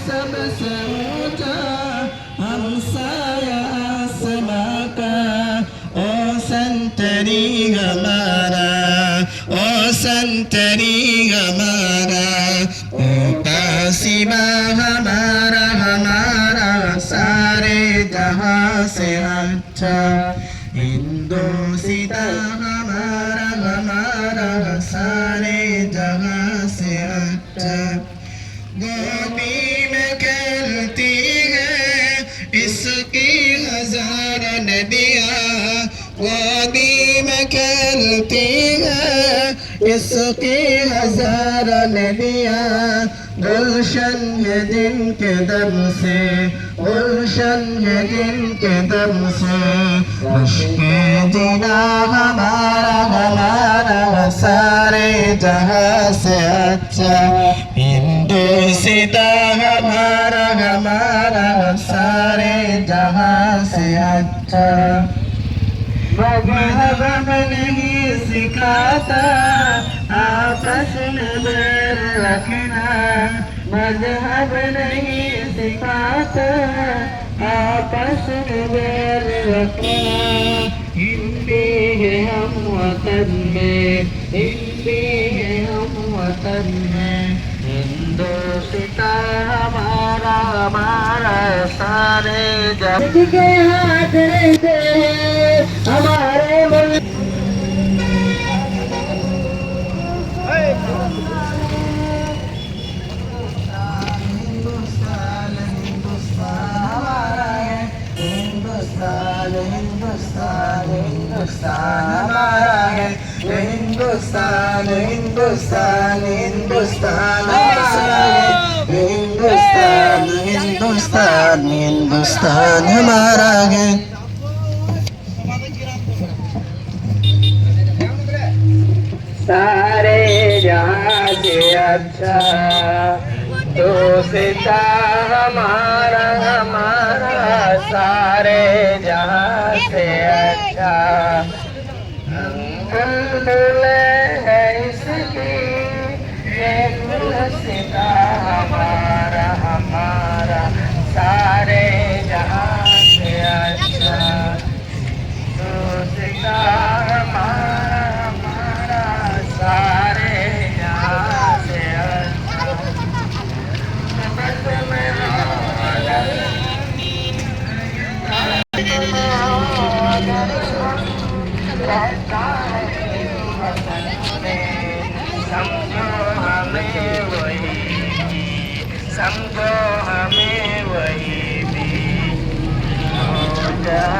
सबसे ऊंचा हमसाया आसमां का ओ संतरी हमारा ओ संतरी हमारा ओ कासिमा हमारा हमारा सारे जहां से अच्छा हिंदोसिता हमारा हमारा सारे जहां से अच्छा गोदी में खेलती है इसकी हजार नदियाँ गोदी में खेलती है इसकी हजार नदियाँ गुलशन है जिनके दम से गुलशन है जिनके दम से मुश्के जीना हमारा हमारा सारे जहां से अच्छा हिंदोसिता हमारा हमारा सारे जहां से अच्छा मजहब नहीं सिखाता आपस में बैर रखना मजहब नहीं सिखाता आपस में बैर रखना हिंदी है हम वतन में हिंदी है हम वतन में हिंदोसिता हमारा हमारा सारे जग के हाथ रहते हैं हमारे मुल्क हिंदुस्तान हिंदुस्तान हमारा है हिंदुस्तान हिंदुस्तान हिंदुस्तान हमारा है हिंदुस्तान हिंदुस्तान हिंदुस्तान हमारा है हिंदुस्तान हिंदुस्तान हिंदुस्तान हमारा है सारे जहां से अच्छा दोस्ता हमारा हमारा सारे जहां से अच्छा बुलबुल है इसकी ये गुलसिता हमारा हमारा सारे जहां से अच्छा दोस्ता हमारा हमारा सारे जहां से अच्छा समझो हमें वही भी हो जा